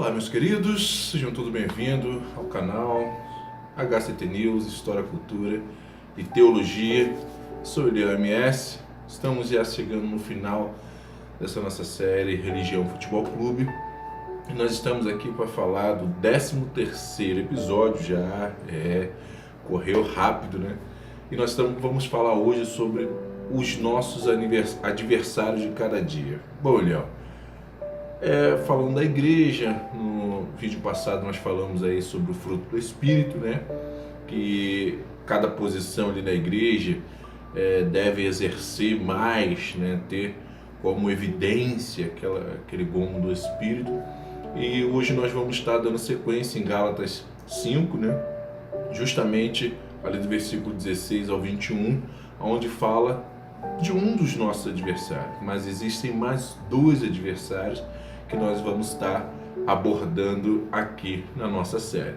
Olá, meus queridos, sejam todos bem-vindos ao canal HCT News, História, Cultura e Teologia. Sou Eliel MS, estamos já chegando no final dessa nossa série Religião Futebol Clube. E nós estamos aqui para falar do 13º episódio, correu rápido, né? E nós vamos falar hoje sobre os nossos adversários de cada dia. Bom, Eliel, falando da igreja, no vídeo passado nós falamos aí sobre o fruto do Espírito, né? Que cada posição ali na igreja deve exercer mais, né? Ter como evidência aquele gomo do Espírito. E hoje nós vamos estar dando sequência em Gálatas 5, né? Justamente ali do versículo 16 ao 21, onde fala de um dos nossos adversários, mas existem mais dois adversários que nós vamos estar abordando aqui na nossa série.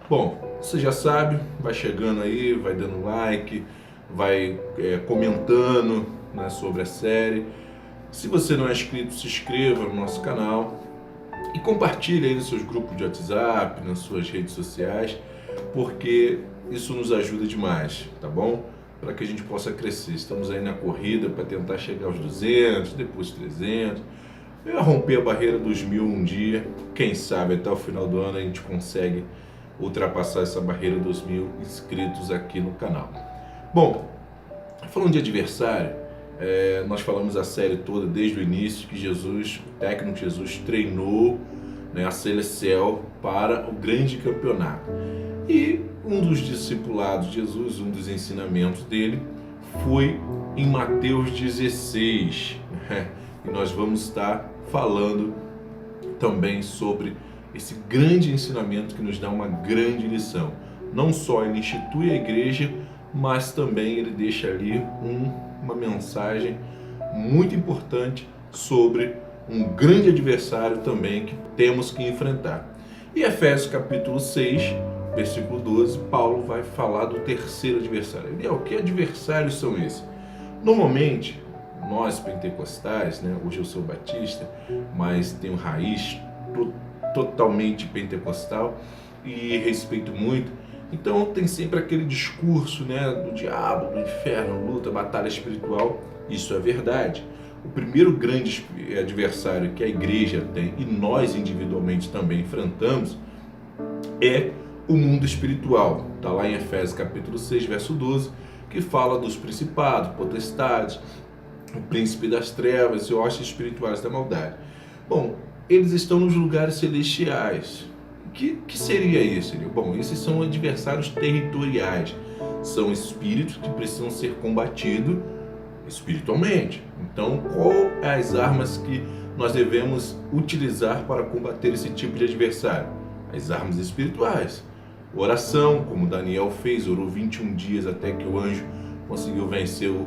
Bom, você já sabe, vai chegando aí, vai dando like, vai comentando, né, sobre a série. Se você não é inscrito, se inscreva no nosso canal e compartilhe aí nos seus grupos de WhatsApp, nas suas redes sociais, porque isso nos ajuda demais, tá bom? Para que a gente possa crescer. Estamos aí na corrida para tentar chegar aos 200, depois 300, romper a barreira dos 1000 um dia. Quem sabe até o final do ano a gente consegue ultrapassar essa barreira dos 1000 inscritos aqui no canal. Bom, falando de adversário, nós falamos a série toda desde o início que o técnico Jesus treinou, né, a Celestial para o grande campeonato. E um dos discipulados de Jesus, um dos ensinamentos dele foi em Mateus 16. Né? E nós vamos estar falando também sobre esse grande ensinamento que nos dá uma grande lição. Não só ele institui a igreja, mas também ele deixa ali uma mensagem muito importante sobre um grande adversário também que temos que enfrentar. E Efésios capítulo 6, versículo 12, Paulo vai falar do terceiro adversário. Que adversários são esses? Normalmente, nós pentecostais, né, hoje eu sou batista, mas tenho raiz totalmente pentecostal e respeito muito. Então tem sempre aquele discurso, né, do diabo, do inferno, luta, batalha espiritual. Isso é verdade. O primeiro grande adversário que a igreja tem e nós individualmente também enfrentamos é o mundo espiritual. Está lá em Efésios capítulo 6, verso 12, que fala dos principados, potestades, o príncipe das trevas e hostes espirituais da maldade. Bom, eles estão nos lugares celestiais. Que seria isso? Bom, esses são adversários territoriais. São espíritos que precisam ser combatidos espiritualmente. Então, qual as armas que nós devemos utilizar para combater esse tipo de adversário? As armas espirituais. Oração, como Daniel fez, orou 21 dias até que o anjo conseguiu vencer o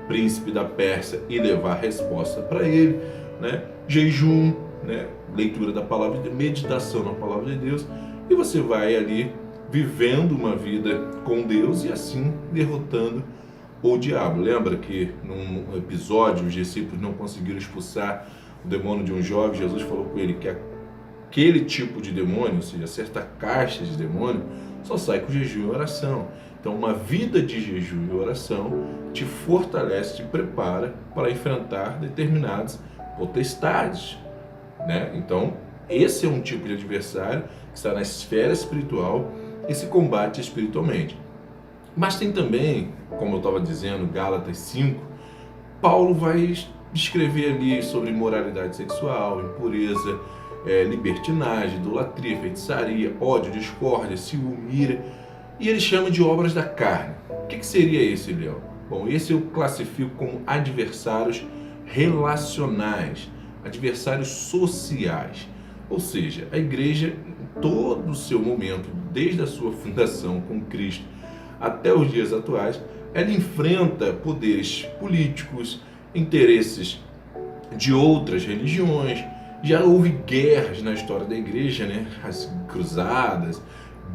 príncipe da Pérsia e levar a resposta para ele, né? Jejum, né? Leitura da palavra de Deus, meditação na palavra de Deus, e você vai ali vivendo uma vida com Deus e assim derrotando o diabo. Lembra que num episódio os discípulos não conseguiram expulsar o demônio de um jovem? Jesus falou com ele que aquele tipo de demônio, ou seja, certa caixa de demônio, só sai com jejum e oração. Então uma vida de jejum e oração te fortalece, te prepara para enfrentar determinadas potestades, né? Então, esse é um tipo de adversário que está na esfera espiritual e se combate espiritualmente. Mas tem também, como eu estava dizendo, Gálatas 5, Paulo vai escrever ali sobre imoralidade sexual, impureza, libertinagem, idolatria, feitiçaria, ódio, discórdia, ciúme, ira, e ele chama de obras da carne. O que seria isso, Eliel? Bom, esse eu classifico como adversários relacionais, adversários sociais. Ou seja, a igreja, em todo o seu momento, desde a sua fundação com Cristo até os dias atuais, ela enfrenta poderes políticos, interesses de outras religiões. Já houve guerras na história da igreja, né? As cruzadas,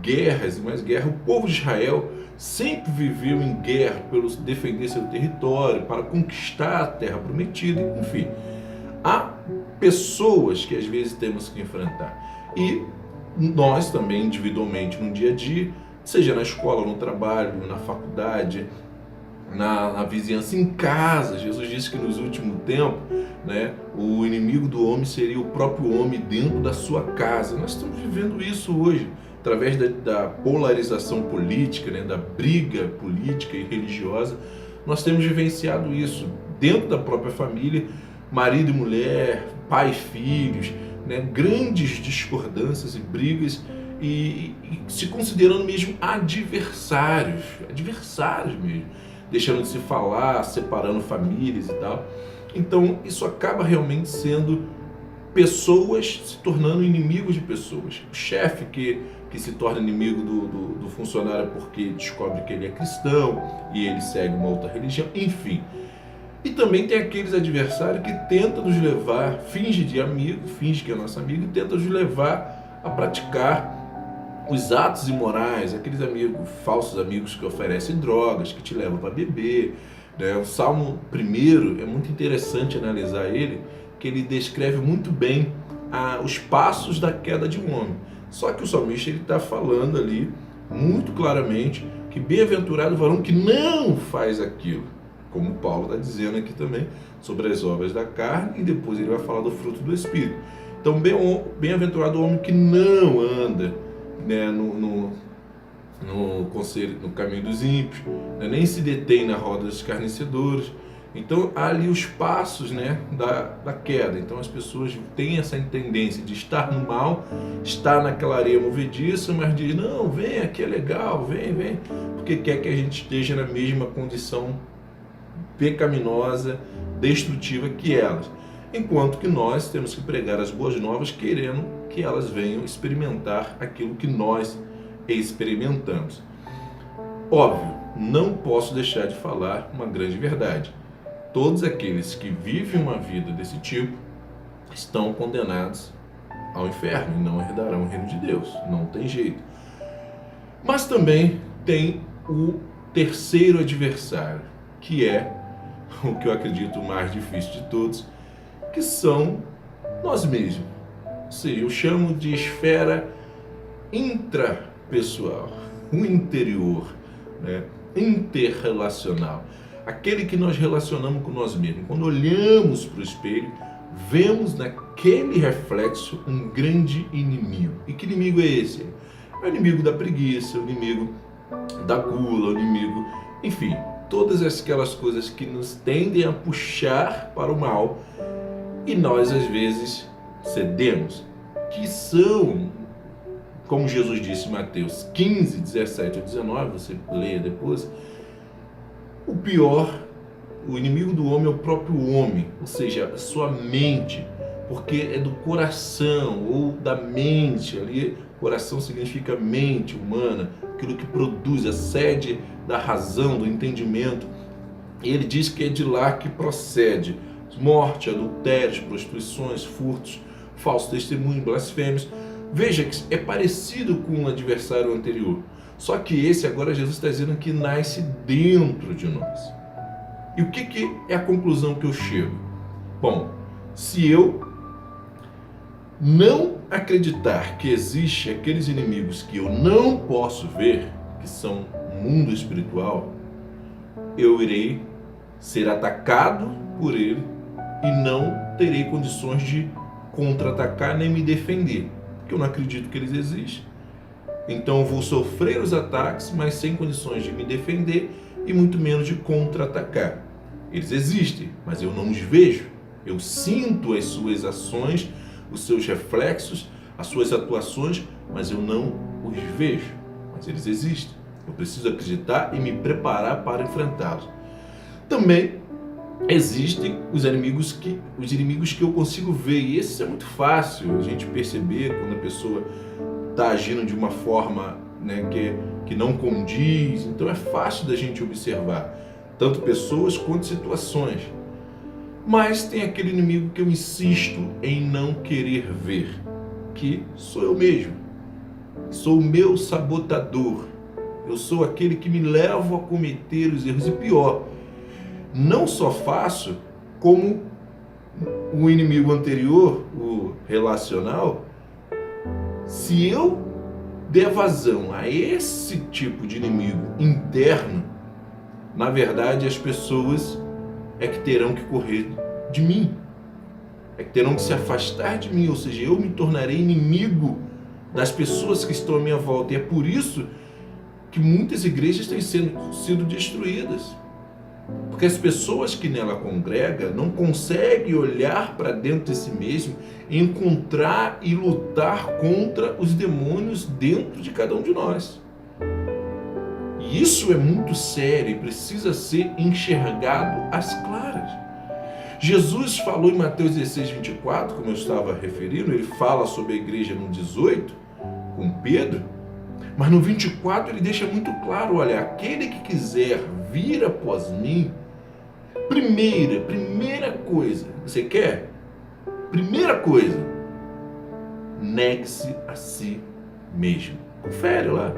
guerras e mais guerra. O povo de Israel sempre viveu em guerra pelo defender seu território, para conquistar a terra prometida, enfim. Há pessoas que às vezes temos que enfrentar. E nós também, individualmente, no dia a dia, seja na escola, no trabalho, na faculdade, na vizinhança, em casa. Jesus disse que nos últimos tempos, né, o inimigo do homem seria o próprio homem dentro da sua casa. Nós estamos vivendo isso hoje, através da polarização política, né, da briga política e religiosa. Nós temos vivenciado isso dentro da própria família, marido e mulher, pai e filhos, né, grandes discordâncias e brigas, e se considerando mesmo adversários mesmo, deixando de se falar, separando famílias e tal. Então isso acaba realmente sendo pessoas se tornando inimigos de pessoas. O chefe que se torna inimigo do funcionário porque descobre que ele é cristão e ele segue uma outra religião, enfim. E também tem aqueles adversários que tentam nos levar, finge de amigo, finge que é nosso amigo e tenta nos levar a praticar os atos imorais, aqueles amigos, falsos amigos que oferecem drogas, que te levam para beber, né? O Salmo 1 é muito interessante analisar ele, que ele descreve muito bem os passos da queda de um homem. Só que o salmista está falando ali muito claramente que bem-aventurado o varão que não faz aquilo, como Paulo está dizendo aqui também sobre as obras da carne, e depois ele vai falar do fruto do Espírito. Então, bem-aventurado o homem que não anda, né, no conselho, no caminho dos ímpios, né, nem se detém na roda dos escarnecedores. Então há ali os passos, né, da queda. Então as pessoas têm essa tendência de estar no mal, estar naquela areia movediça, mas diz, não, vem, aqui é legal, vem, porque quer que a gente esteja na mesma condição pecaminosa, destrutiva que elas. Enquanto que nós temos que pregar as boas novas, querendo que elas venham experimentar aquilo que nós experimentamos. Óbvio, não posso deixar de falar uma grande verdade. Todos aqueles que vivem uma vida desse tipo estão condenados ao inferno e não herdarão o reino de Deus. Não tem jeito. Mas também tem o terceiro adversário, que é o que eu acredito mais difícil de todos, que são nós mesmos. Ou seja, eu chamo de esfera intrapessoal, o interior, né? Interrelacional. Aquele que nós relacionamos com nós mesmos. Quando olhamos para o espelho, vemos naquele reflexo um grande inimigo. E que inimigo é esse? É o inimigo da preguiça, o inimigo da gula, o inimigo, enfim, todas aquelas coisas que nos tendem a puxar para o mal e nós às vezes cedemos, que são, como Jesus disse em Mateus 15, 17 a 19, você leia depois, o pior, o inimigo do homem é o próprio homem, ou seja, a sua mente, porque é do coração ou da mente, ali coração significa mente humana, aquilo que produz, a sede da razão, do entendimento. E ele diz que é de lá que procede morte, adultérios, prostituições, furtos, falso testemunho, blasfêmios. Veja que é parecido com o adversário anterior, só que esse agora Jesus está dizendo que nasce dentro de nós. E o que é a conclusão que eu chego? Bom, se eu não acreditar que existe aqueles inimigos que eu não posso ver, que são o mundo espiritual, eu irei ser atacado por ele e não terei condições de contra-atacar nem me defender, porque eu não acredito que eles existem. Então eu vou sofrer os ataques, mas sem condições de me defender e muito menos de contra-atacar. Eles existem, mas eu não os vejo. Eu sinto as suas ações, os seus reflexos, as suas atuações, mas eu não os vejo. Mas eles existem. Eu preciso acreditar e me preparar para enfrentá-los. Também existem os inimigos que eu consigo ver, e esse é muito fácil a gente perceber quando a pessoa está agindo de uma forma, né, que não condiz. Então é fácil da gente observar tanto pessoas quanto situações. Mas tem aquele inimigo que eu insisto em não querer ver, que sou eu mesmo. Sou o meu sabotador. Eu sou aquele que me leva a cometer os erros. E pior, não só faço, como o inimigo anterior, o relacional, se eu der vazão a esse tipo de inimigo interno, na verdade as pessoas é que terão que correr de mim, é que terão que se afastar de mim, ou seja, eu me tornarei inimigo das pessoas que estão à minha volta. E é por isso que muitas igrejas têm sido destruídas, porque as pessoas que nela congregam não conseguem olhar para dentro de si mesmo, encontrar e lutar contra os demônios dentro de cada um de nós. E isso é muito sério e precisa ser enxergado às claras. Jesus falou em Mateus 16, 24, como eu estava referindo, ele fala sobre a igreja no 18, com Pedro, mas no 24 ele deixa muito claro, olha, aquele que quiser vir após mim, primeira coisa, você quer? Primeira coisa, negue-se a si mesmo. Confere lá.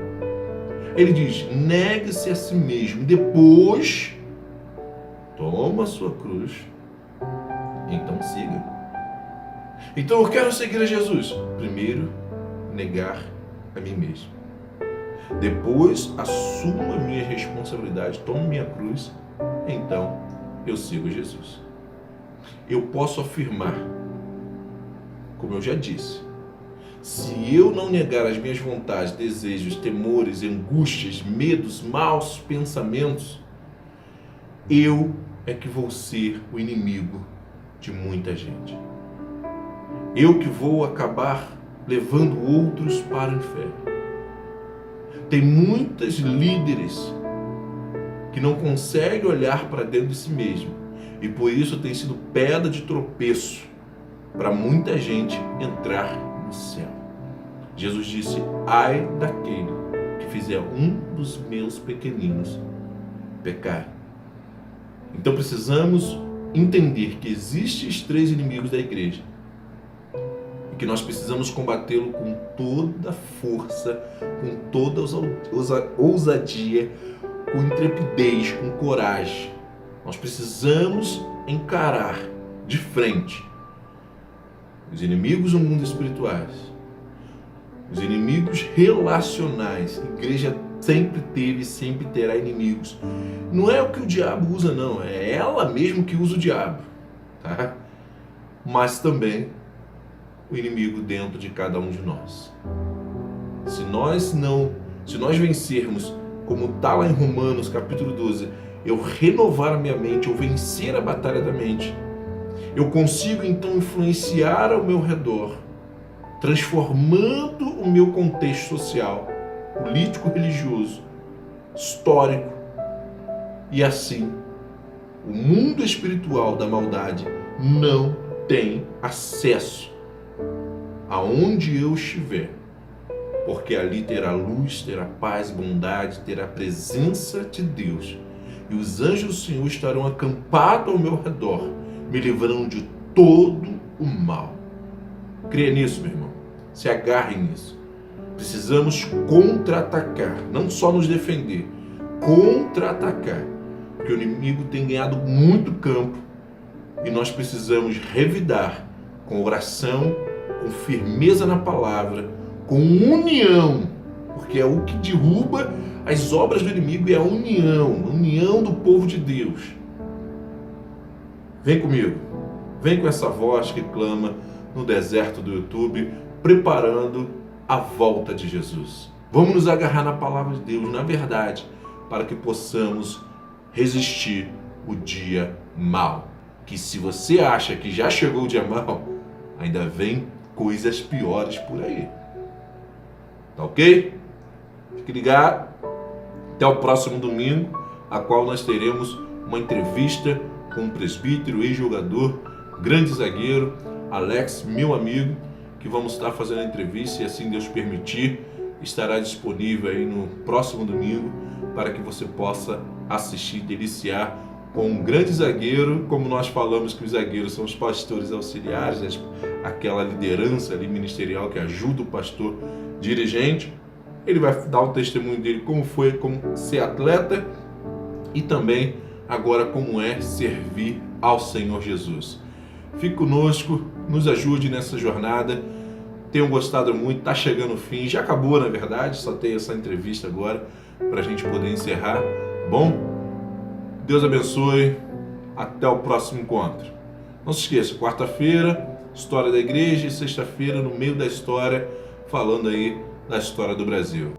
Ele diz, negue-se a si mesmo, depois toma a sua cruz, então siga. Então eu quero seguir a Jesus. Primeiro, negar a mim mesmo. Depois, assumo a minha responsabilidade, tomo minha cruz, então eu sigo Jesus. Eu posso afirmar, como eu já disse, se eu não negar as minhas vontades, desejos, temores, angústias, medos, maus pensamentos, eu é que vou ser o inimigo de muita gente. Eu que vou acabar levando outros para o inferno. Tem muitos líderes que não conseguem olhar para dentro de si mesmo e por isso tem sido pedra de tropeço para muita gente entrar no céu. Jesus disse, ai daquele que fizer um dos meus pequeninos pecar. Então precisamos entender que existem os três inimigos da igreja e que nós precisamos combatê-lo com toda força, com toda ousadia, com intrepidez, com coragem. Nós precisamos encarar de frente os inimigos do mundo espirituais, os inimigos relacionais. A igreja sempre teve e sempre terá inimigos. Não é o que o diabo usa, não. É ela mesmo que usa o diabo, tá? Mas também o inimigo dentro de cada um de nós. Se nós vencermos, como está lá em Romanos capítulo 12, eu renovar a minha mente, eu vencer a batalha da mente, eu consigo então influenciar ao meu redor, transformando o meu contexto social, político, religioso, histórico, e assim o mundo espiritual da maldade não tem acesso aonde eu estiver, porque ali terá luz, terá paz, bondade, terá a presença de Deus, e os anjos do Senhor estarão acampados ao meu redor, me livrando de todo o mal. Creia nisso, meu irmão. Se agarre nisso. Precisamos contra-atacar, não só nos defender, contra-atacar, porque o inimigo tem ganhado muito campo e nós precisamos revidar com oração, com firmeza na palavra, com união, porque é o que derruba as obras do inimigo, é a união do povo de Deus. Vem comigo, vem com essa voz que clama no deserto do YouTube, preparando a volta de Jesus. Vamos nos agarrar na palavra de Deus, na verdade, para que possamos resistir o dia mau. Que se você acha que já chegou o dia mau, ainda vem coisas piores por aí. Tá ok? Fique ligado. Até o próximo domingo, a qual nós teremos uma entrevista com o presbítero e jogador, grande zagueiro, Alex, meu amigo, que vamos estar fazendo a entrevista e, assim Deus permitir, estará disponível aí no próximo domingo para que você possa assistir, deliciar com um grande zagueiro, como nós falamos que os zagueiros são os pastores auxiliares, aquela liderança ali ministerial que ajuda o pastor dirigente. Ele vai dar o testemunho dele como foi como ser atleta e também agora como é servir ao Senhor Jesus. Fique conosco, nos ajude nessa jornada. Tenham gostado muito, está chegando o fim, já acabou na verdade, só tem essa entrevista agora para a gente poder encerrar. Bom, Deus abençoe, até o próximo encontro. Não se esqueça, quarta-feira, história da igreja, e sexta-feira, no meio da história, falando aí da história do Brasil.